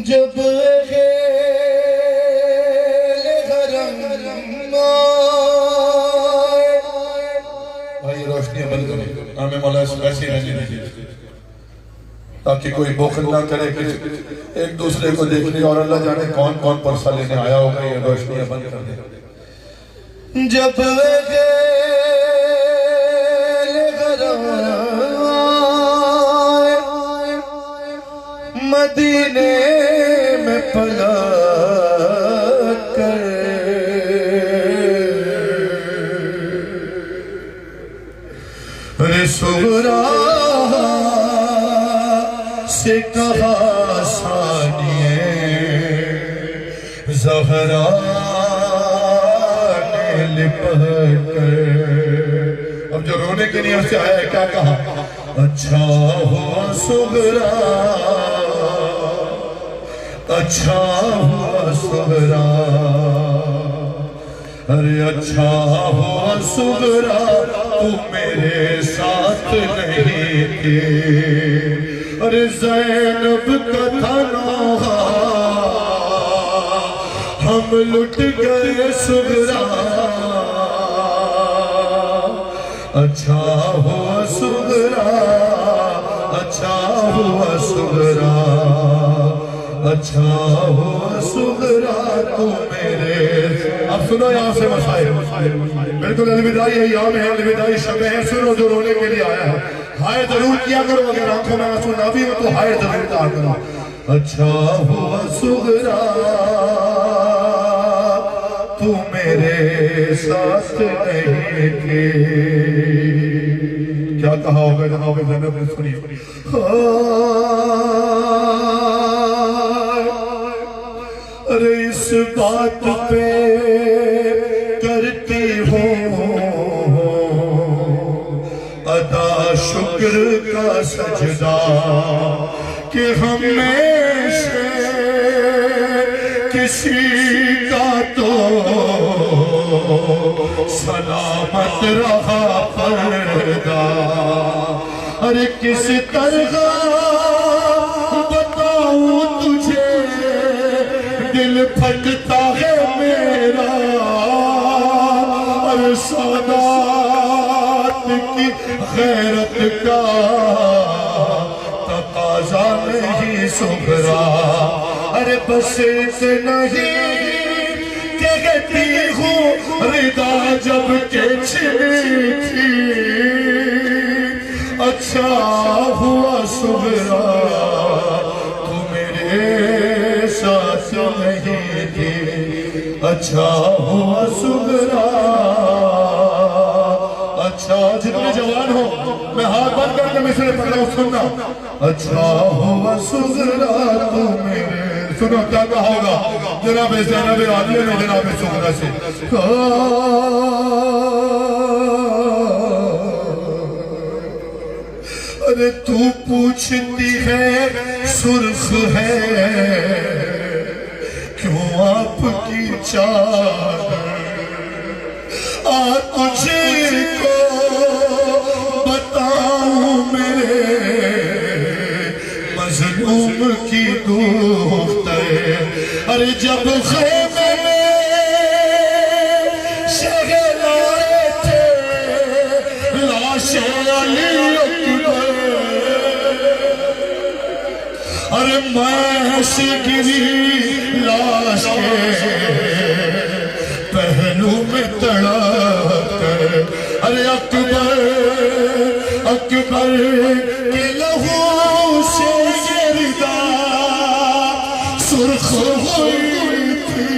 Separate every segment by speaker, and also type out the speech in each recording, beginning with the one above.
Speaker 1: جب بھائی روشنیاں بند کریں نام مولا ایسی رہنے دیجیے تاکہ کوئی بخل نہ کرے کہ ایک دوسرے کو دیکھنے اور اللہ جانے کون کون پرسہ لینے آیا ہوگا یہ روشنیاں بند کر دیں جب مدینے میں پلا کر رسولہ سے کہا ثانیے زہرا نے لپٹ کر اب جو رونے کے نیت سے آیا ہے کیا کہا اچھا ہوا صغرا اچھا ہوا صغرا ارے اچھا ہوا صغرا تو میرے ساتھ نہیں تھی ارے زینب کا تھا نوحہ ہم لٹ گئے صغرا اچھا ہوا صغرا اچھا ہوا صغرا اچھا ہوا صغرا تو میرے اب سنو یہاں سے مسائل بالکل الوداعی ایام ہے الوداعی شب ہے سنو جو رونے کے لیے آیا ہے ہائے ضرور کیا کرو اگر آنکھوں میں آنسو نہ بھی ہو تو ہائے ضرور کیا کرو اچھا ہوا صغرا تو میرے ساتھ نہیں تھی کیا کہا ہوگا جناب زینب نے سنی ارے اس بات پہ کرتی ہوں ادا شکر کا سجدہ کہ ہمیشہ کسی کا تو سلامت رہا پردہ ارے کس طرح بتاؤں تجھے دل پھٹتا ہے میرا اور سادات کی غیرت کا تقاضا نہیں صغرا ارے بس اتنا ہی کہتی ہوں رضا جب کہ چھلی تھی اچھا ہوا صغرا تو میرے ساتھ نہیں تھی اچھا ہوا صغرا اچھا جتنے جوان ہو میں ہاتھ بند کر کے مثل پڑھ رہا ہوں سننا اچھا ہوا صغرا تو میرے سنو کیا کہا ہوگا جناب زینب عالیہ نے جناب صغرا سے ارے تو پوچھتی ہے سرخ ہے کیوں آپ کی چادر تجھے کو بتاؤں میرے مظلوم کی دختر ارے جب خیمے میں شہر آئے تھے لاش علی اکبر ارے میں سے گری لاش کے پہلو میں تڑپ کر ارے اکبر اکبر کے لہو سے یہ ردا سرخ ہوئی تھی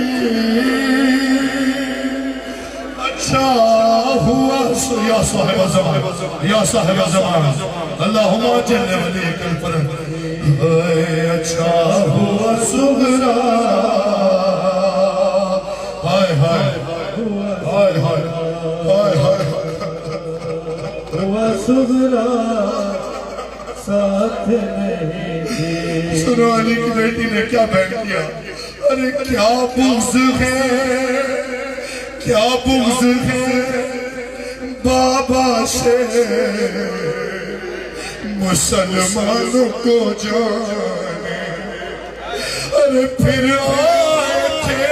Speaker 1: اچھا ہوا یا صاحب زمان یا صاحب زمان اللہم جل ولی کل پر اچھا ہوا صغرا ہائے ہائے ہائے ہائے ہائے ہائے ہوا صغرا ساتھ نہیں تھی سنو علی کی بیٹی نے کیا بیٹھ کیا ارے کیا بغض ہے کیا بغض ہے بابا سے مسلمانوں کو جانے ارے پھر آئے تھے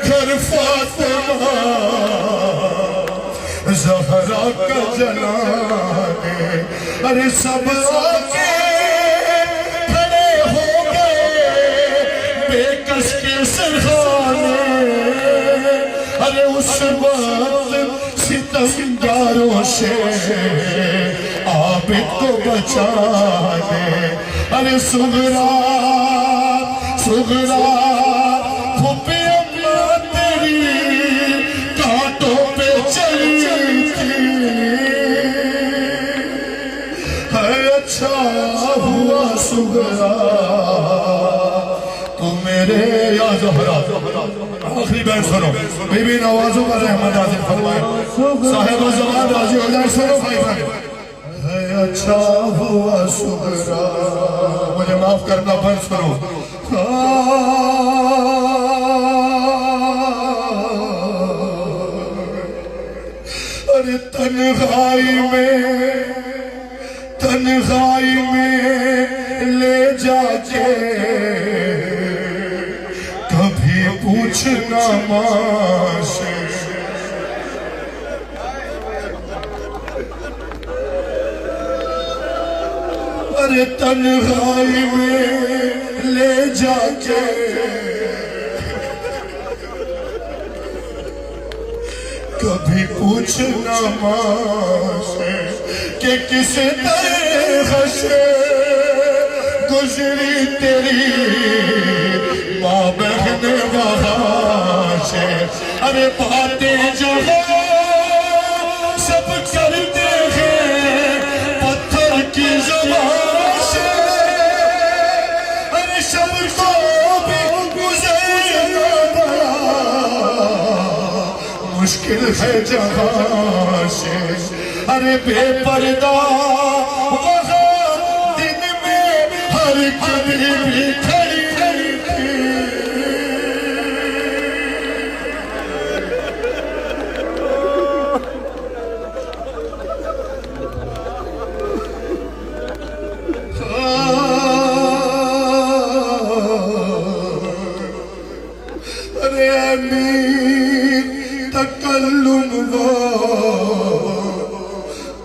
Speaker 1: گھر فاطمہ زہرا کا جلانے ارے سب آگے کھڑے ہو گئے بے کس کے سرخانے ارے اس وقت ستمگاروں سے عابد کو بچانے ارے سغرا پھوپھی اماں تیری کانٹوں پہ چلی تھی ہے اچھا ہوا سغرا تو میرے یا زہرا آخری بیت سنو بی بی نوازوں کا رحمت حاضر فرمائے صاحب زمان راضی ہو جائے سنو بھائی بھائی ہے اچھا ہوا سغرا مجھے معاف کرنا بند کرو ارے تنہائی میں لے جا کے کبھی پوچھنا ماں سے ارے تنہائی میں لے جا کے کبھی پوچھنا ماں سے کہ کس طرح سے گزری تیری ماں بہن وہاں سے ارے باتیں جو سب کرتے ہیں پتھر کی زبان سے ارے سب کو بھی گزرنا بڑا مشکل ہے جہاں سے ارے بے پردہ وہاں دن میں ہر کبھی بھی کھڑی تھی ارے امین تکلم وہ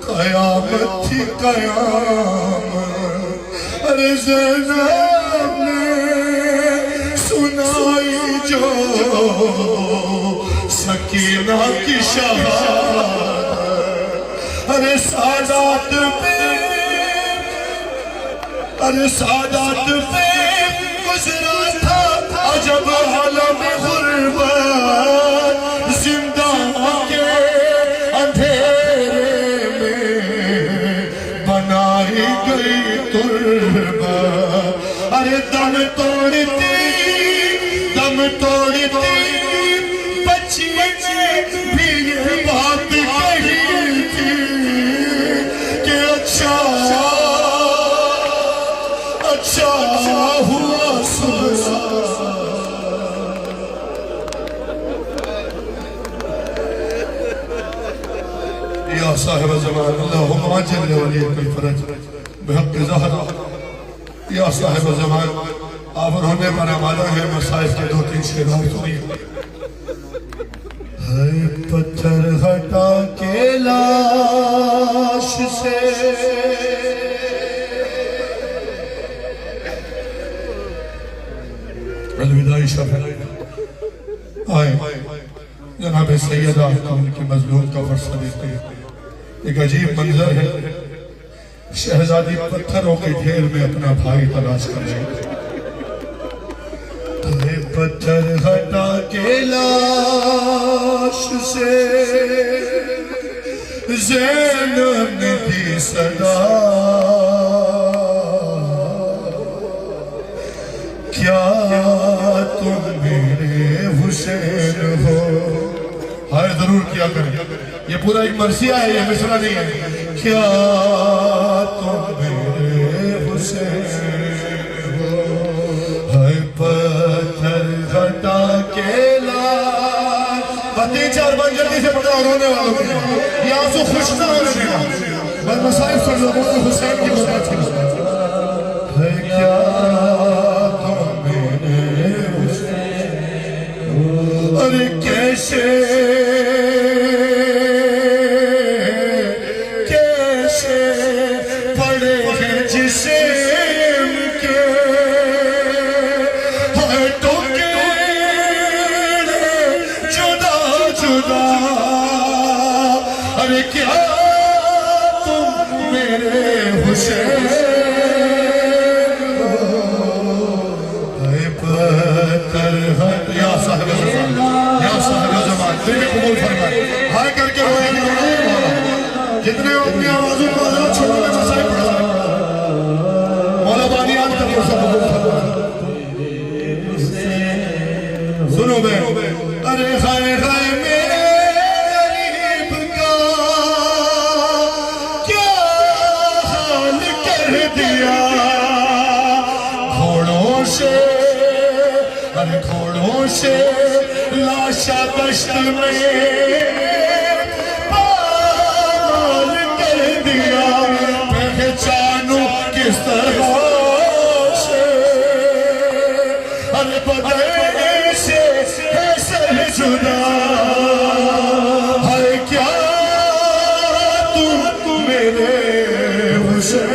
Speaker 1: قیامت تھی قیامت ارے زینب نے سنائی جو سکینہ کی شہادت ارے سادات پہ گزرا تھا عجب عالم غربت زندہ کے اندھیرے میں بنائی گئی تربت ارے دم توڑتی بچی نے بھی یہ بات کہی تھی کہ اچھا ہوا سغرا یا صاحب زمان اللہم عجل لولیک الفرج بحق زہرا یا صاحب زمان آور ہونے پر ہمارا ہے مسائف کے دو تین شیرات ہوئی ہے پتھر ہٹا کے لاش سے الوداعی شفر آئے جناب سیدہ ان کی مظلوم کا فرصہ دیتے ہیں ایک عجیب منظر ہے شہزادی پتھروں کے ڈھیر میں اپنا بھائی تلاش کر رہے ہیں پتھر ہٹا کے لاش سے زینب نے دی صدا کیا تم میرے حسین ہو ہائے ضرور کیا کریں یہ پورا ایک مرثیہ ہے یہ مصرع نہیں ہے کیا تم میرے حسین ہو ہائے پتھر ہٹا کے لاش باتیں چار بار جلدی سے پڑھا رونے والوں کے یہ آنسو خوش نہ ہونے دینا بس مسائف سن لوگوں نے حسین کی بات ہے کیا تم میرے ارے کیا تم میرے حسین اے پتھر یا صاحب زمان یا صاحب زمان دل قبول فرمائے ہائے کر کے روئے مولا جتنے اپنی آوازوں کو حضرت چھوڑنے میں مسائل پڑھا مولا بانیان کا فرصہ قبول فرمائے سنو بے ارے خائے خائے میرے غریب کا کیا حال کر دیا گھوڑوں سے ارے گھوڑوں سے لاشا دشت میں پامال کر دیا پہچانوں کس طرح سے ارے بدر سے ہے سر جدا ہے کیا تم میرے حسین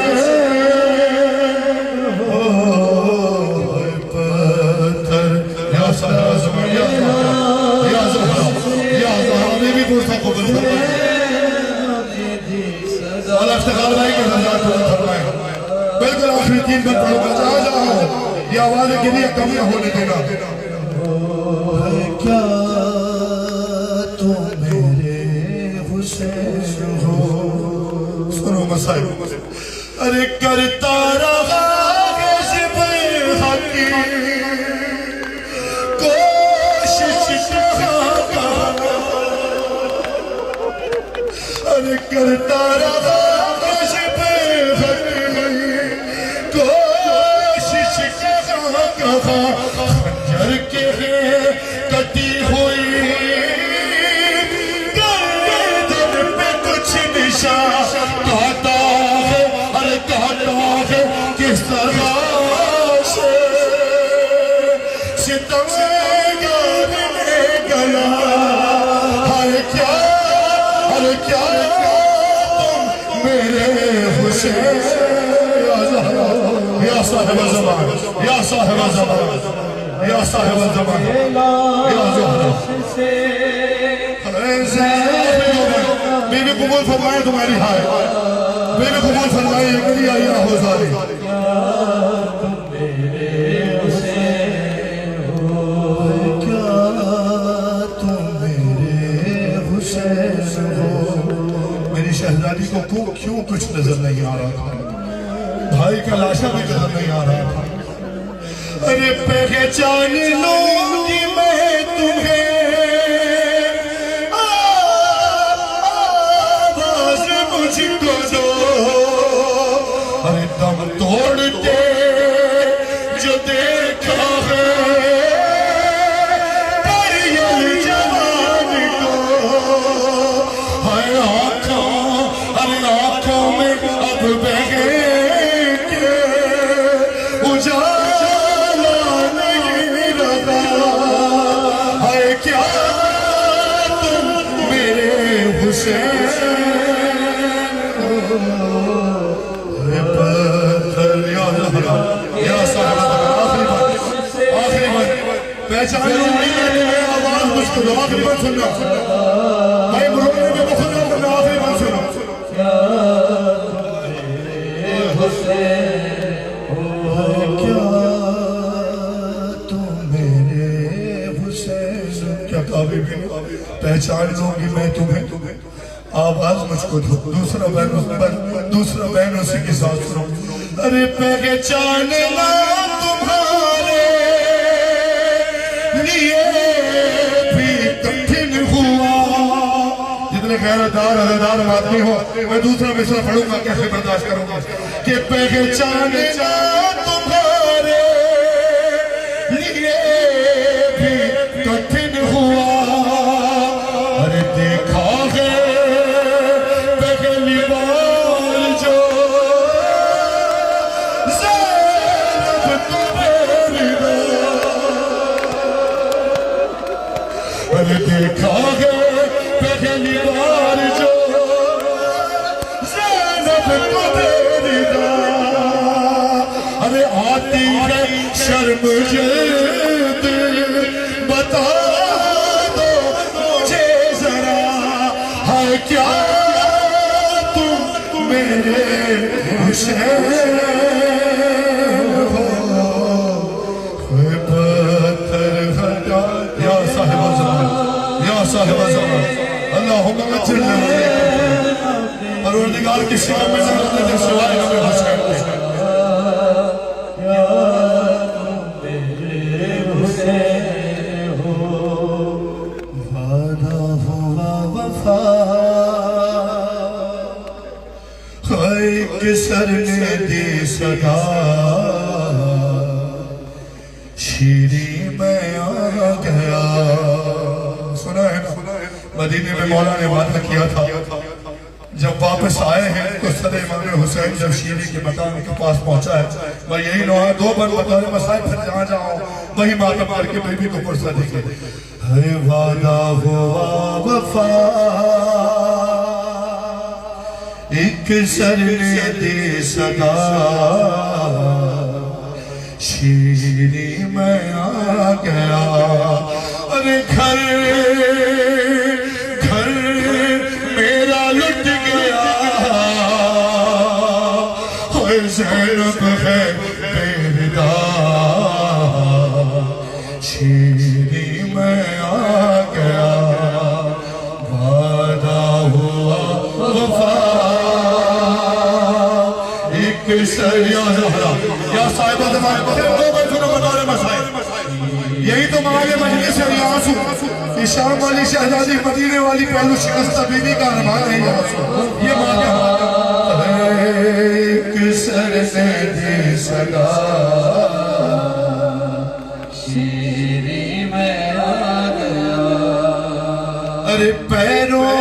Speaker 1: پتھر یا صاحب زمان یا زہرا میں بھی پورتا قبل فرمائے اللہ افتخار بھائی کے درجات قبل فرمائے بلکل آخری تین بات پڑھو گا جہاں جہاں یہ آوازیں کے لیے کم نہ ہونے دینا کیا تم میرے حسین ہو سنو مسائل ارے کرتا رہا غصب حقی کوشش ارے کرتا رہا غصب حقی کوشش خنجر کے کٹی ہوئی گردن پہ کچھ نشان کہتا ہے ارے کہتا ہے کس طرح سے ستم گارنے گیا ارے کیا تم میرے حسین یا صاحب زمان یا صاحب زمان یا صاحب زمان یا زہرا بیوی قبول فرمائے تمہاری ہائے بیوی قبول فرمائے یکنی آئیہ ہو زاری کیا تم میرے حسین ہو میری شہزادی کو کیوں کچھ نظر نہیں آ رہا تھا بھائی کا لاشا بھی نظر نہیں آ رہا تھا ارے پہچان لوں گی میں تمہیں آواز مجھ کو دو ارے دم توڑتے جو دیکھا ہے پریل جوان کو ہے آنکھوں ارے آنکھوں میں اب بہے پہچان لوں گی میں آواز مجھ کو دو آخری بات سننا میں برونے میں مخلنا کرنا آخری بات سننا کیا تم میرے حسین کیا کعبے بھی پہچان لوں گی میں تمہیں آواز مجھ کو دو دوسرا بہن اسی کے ساتھ سنو ارے پہچاننا تمہارے جتنے غیرتدار عزیزدار آدمی ہو میں دوسرا مصرع پڑھوں گا کیسے برداشت کروں گا کہ پہچاننا تمہارے لیے بھی کٹھن ہوا ارے دیکھا ہے پہلی بار جو زینب تمہیں ارے دیکھا ہے پہلی بار جو زینب کو دیدہ ارے آتی ہے شرم جلد بتا دو مجھے ذرا ہے کیا حسین ہو پتھر ہٹا یا صاحب زمان یا صاحب زمان اللہم اجرنا پروردگار کی سوا میں زمان دے سوائے ہمیں حسین دے وعدہ ہوا وفا ایک سر نے دی صدا شیری میں آ گیا سنا ہے نا مدینے میں مولا نے وعدہ کیا تھا جب واپس آئے ہیں تو صدر امام حسین جب شیری کے مقام کے پاس پہنچا ہے میں یہی نوہا دو بن بطور مسائل پھر جہاں جاؤں وہی ماتم کر کے بیبی کو پرسا دیکھے ہے وعدہ ہوا وفا ایک سر نے دی صدا شیری میں آ گیا ارے گھر میرا لٹ گیا ہوئے زینب ہے بیردہ شیری میں آ گیا وعدہ ہوا وفا ایک سر یا صاحب زمان دو بن سنو بطور مسائل یہی تو مانگے مجلس ہے یا رسول شام والی شہزادی مدینے والی پہلو شکستہ بی بی کا رمان ہے یا رسول یہ مانگے ایک سر نے دی صدا
Speaker 2: شیری میں آ گیا
Speaker 1: ارے پیروں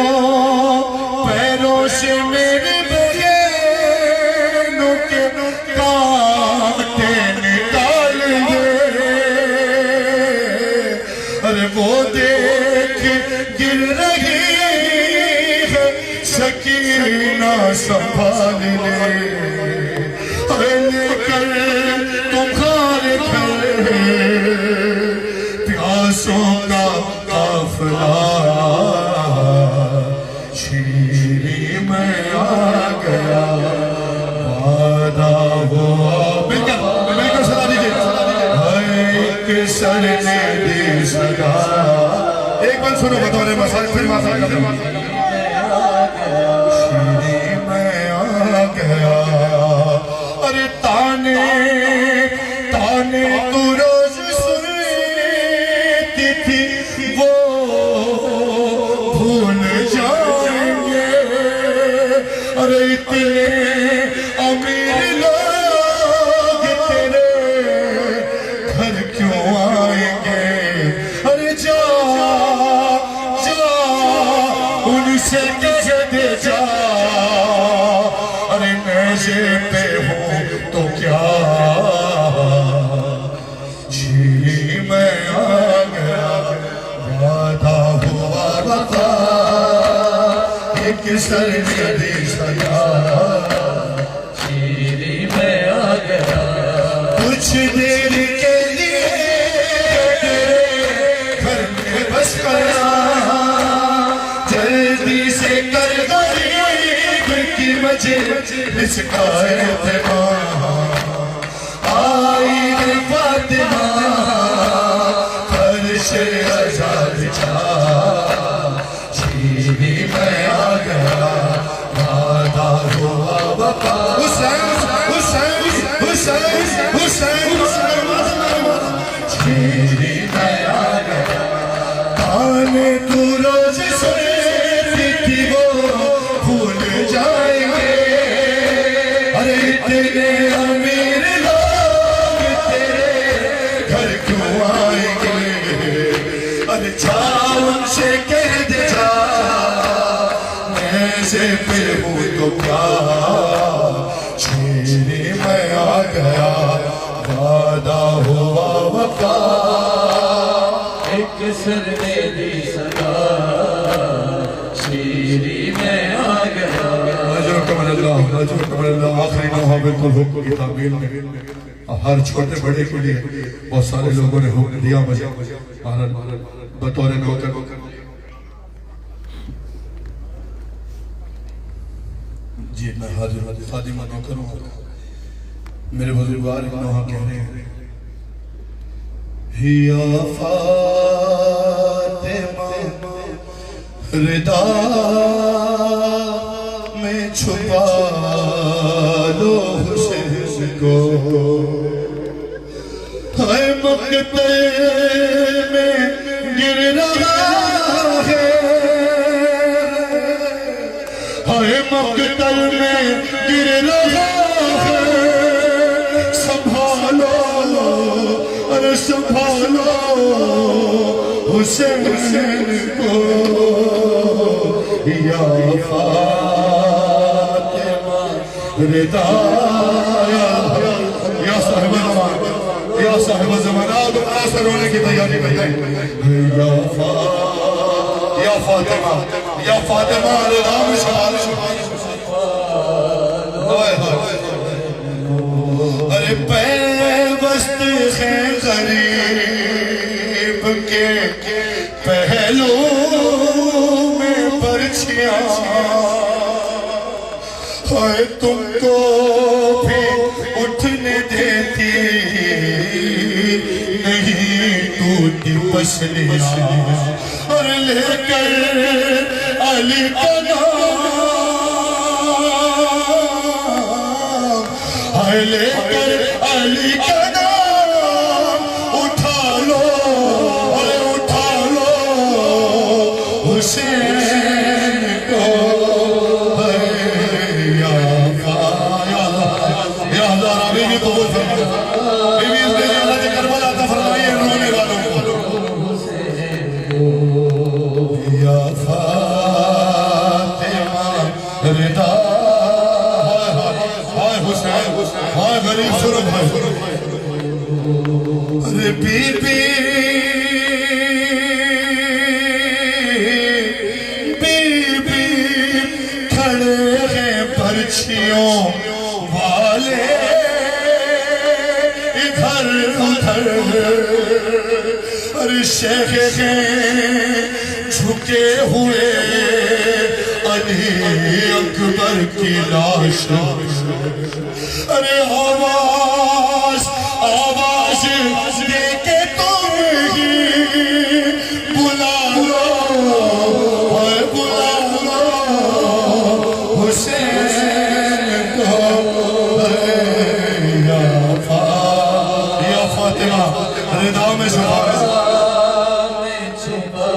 Speaker 1: سے میرے بہنوں کے کانٹے نکال دے ارے وہ دیکھ گر رہی ہے سکینہ سنبھال لے لے کر تمہارے گھر پیاسوں کا قافلہ شیری میں آ گیا وعدہ ہوا مل کر صدا دیجئے ایک سر نے دی صدا ایک بار سنو بطور مسائل پھر مسائل شیری میں آ گیا ارے تانے تو روز سنتی تھی وہ بھول جائیں گے ارے اتنے امیر لوگ تیرے گھر کیوں آئیں گے ارے جا ان سے کہہ دے جا ارے نیزے پہ ہوں تو کیا شیری میں آ گیا وعدہ ہوا وفا ایک سر نے دی صدا
Speaker 2: شیری میں آ گیا
Speaker 1: کچھ دیر کے لیے گھر میں بس کرا جلدی سے کر غریب کی مجلس کا اہتمام آئی نے فاطمہ فرش آزاد چاہ شیری میں آ گیا وعدہ ہوا وفا حسین حسین حسین حسین شیری میں آ گیا آنے تو روز سنتی تھی وہ بھول جائیں گے ارے اتنے امیر لوگ تیرے گھر کیوں آئیں گے ارے جاؤ ان سے کہہ دے جا نیزے پہ ہوں تو کیا شیری میں آ گیا وعدہ ہوا وفا
Speaker 2: ایک سر نے دی صدا شیری میں آ گیا
Speaker 1: اجرکم اللہ آخری نوحہ بالکل حکم کی تعمیل میں ہر چھوٹے بڑے کے لیے بہت سارے لوگوں نے حکم دیا مجھے بطور نوکر جی میں حاضر خادمہ دو کروں میرے بزرگوار نوحہ کہہ رہے ہیں یا فاطمہ ردا میں چھپا لو حسین کو ہائے مقتل میں گر رہا ہے ہائے مقتل میں گر رہا ہے سنبھالو ارے سنبھالو حسین کو یا فاطمہ ردا یا صاحب زمان یا صاحب زمان آدھو آسر ہونے کی تیاری میں یا فاطمہ ردا میں شمال ارے پیوست ہے غریب کے پہلو میں پرچیاں ہائے تم کو بھی اٹھنے دیتی نہیں ٹوٹی پسلیاں اور لے کر علی کا نام ہائے لے کر علی کا نام اٹھا لو حسین کو یا ہزارہ بیوی قبول فرمائے بیوی اس نے حضرت کربلا عطا فرمائیے رونے والوں کو یا فاطمہ ردا ہائے حسین ہائے غریب سنو بھائی ارے بی بی کھڑے ہیں پرچیوں والے ادھر ادھر ارے شیخ ہیں جھکے ہوئے علی اکبر کی لاش ارے آواز دے کے تم ہی بلا لو حسین کو یا فاطمہ ردا میں چھپا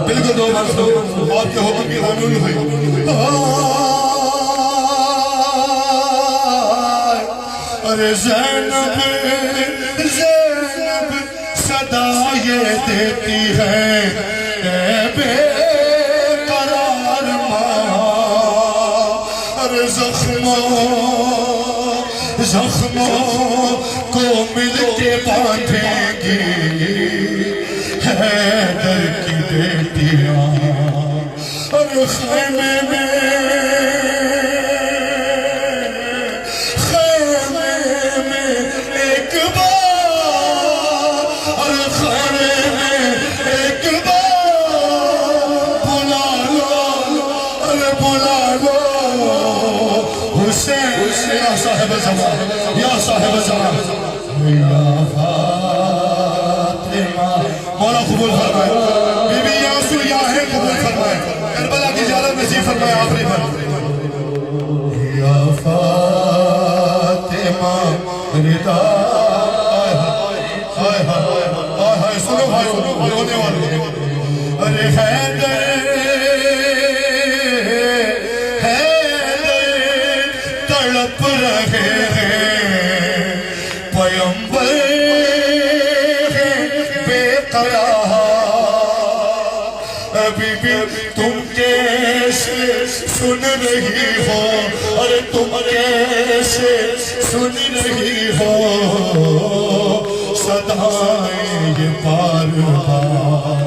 Speaker 1: بالکل دو مرد آپ کے حکم کی حامل ہوئی ارے زینب صدا یہ دیتی ہے اے بے قرار ماں ارے زخموں کو مل کے باندھیں گی حیدر کی بیٹیاں ارے خیمے میں ایک بار ارے خیمے میں ایک بار بلا لو حسین یا صاحب زمان یا صاحب زمان یا فاطمہ مولا قبول فرمائے بی بی یاسو یا ہے قبول فرمائے کربلا کی زیارت نصیب فرمائے آخری بار یا فاطمہ ردا آئے سنو بھائی رونے والے ارے حیدر تڑپ رہے ہیں پیمبر بے قرار ابھی بھی تم کیسے سن رہی ہو ارے تم کیسے سن رہی ہو صدائیں یہ بار بار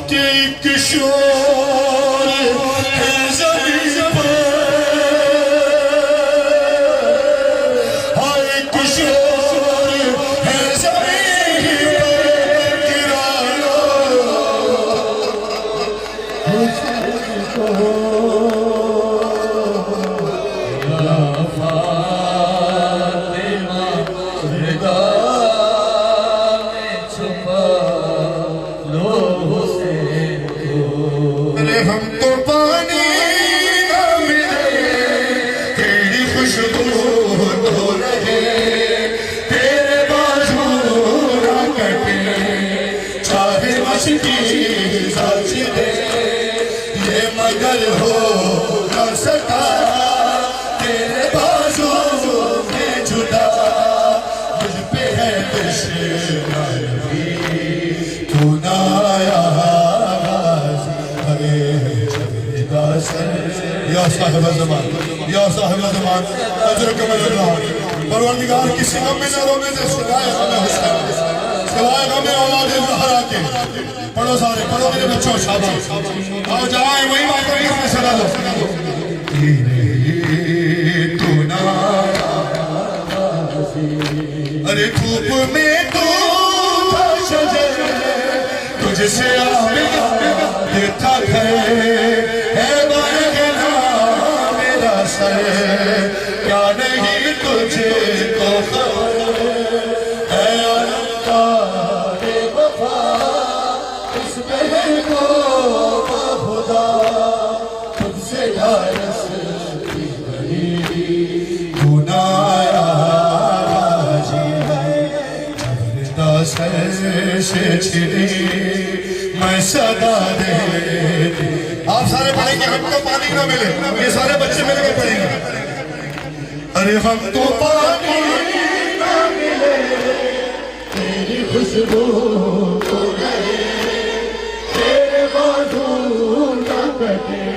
Speaker 1: کہ ایک شور ہے زمین پر ارے ہم تو پانی نہ ملے تیری خوشبو تو رہے تیرے بازو نہ کٹے چاہے مشکی سچ دے یہ مگر ہو نہ سکا تیرے بازو میں جدا مجھ پہ ہے دشمنی تو نہ آیا یا صاحب زمان یا صاحب زمان اجرکم اللہ پروردگار کسی غم میں نہ رونے دے سوائے غم حسین سوائے غم اولاد زہرا کے پڑھو سارے پڑھو میرے بچوں شاباش آؤ جائیں وہی بات کریں اس میں صدا دو تو نہ ارے دھوپ میں تو تھا شجر تجھ سے آمدہ دیتا ہے کیا نہیں تجھے کو خبر ہے الکار وفا اس بہن کو خدا خود سے ڈھارستی بڑی گنایا راجی ہے جھرتا سر سے چھڑی میں صدا دے آپ سارے پڑھیں گے ہم کو پانی نہ ملے یہ سارے بچے مل کے پڑھیں گے ارے ہم تو پانی نہ ملے تیری خوشبو تو رہے تیرے بازو نہ کٹے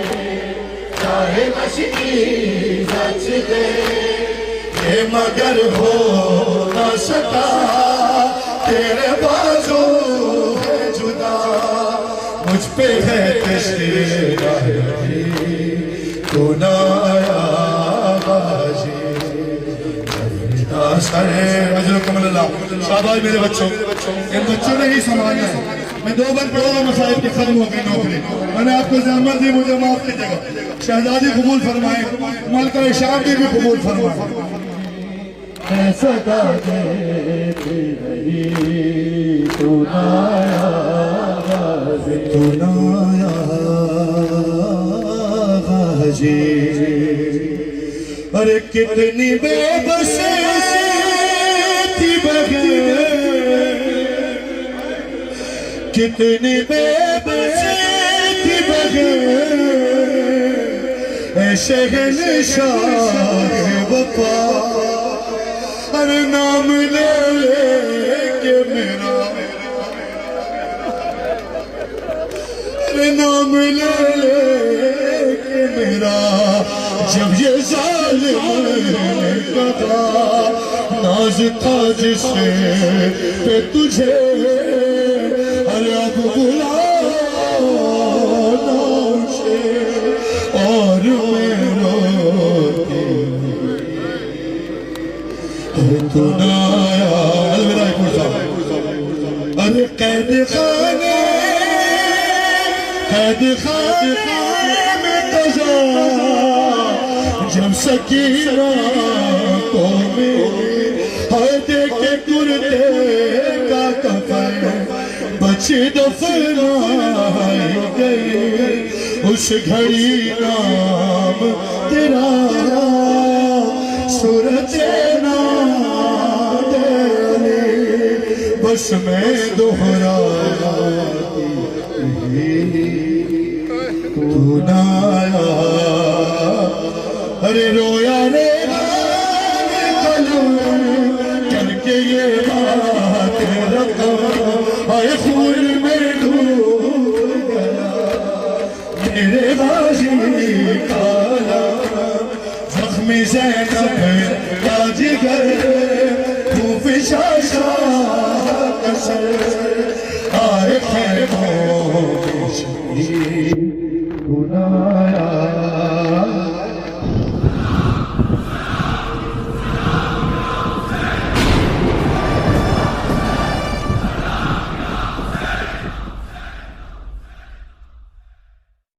Speaker 1: چاہے مشکی سچ دے یہ مگر ہو نہ سکا تیرے بازو ہے جدا مجھ پہ ہے تشریح تو نہ آیا بازی اجرکم اللہ شاباش میرے بچوں ان بچوں نے ہی سنبھالنا ہے میں دو بار پڑھوں گا مسائل کی ختم ہو گئی نوکری میں نے آپ کو زحمت دی مجھے معاف کی جگہ شہزادی قبول فرمائیں ملکہ شام بھی قبول فرمائیں میں صدا دیتی رہی تو نہ آیا تو نہ آیا غازی ارے کتنی بے بس تھی بغیر کتنی بے بس تھی بغیر اے شہنشاہ وفا ارے نام لے لے کے میرا ارے نام لے لے کے میرا جب یہ ظالم قضا ناز تھا جس پہ تجھے ارے اب بلا اسے اور میں روتی تو نہ آیا الوداع پڑھتا ارے قید خانے میں قضا جب سکینہ کو میری ہائے دیکھے کرتے کا کفن بچی دفنائی گئی اس گھڑی نام تیرا صورت نام تیری بس میں دہراتی تو نہ آیا ارے رویا رے قلم کر کے یہ بات رقم آئے خون میں ڈوب گیا میرے غازی کالا زخمی زینب کا جگر خوف شاشا کسر آئے خیموں میں شیر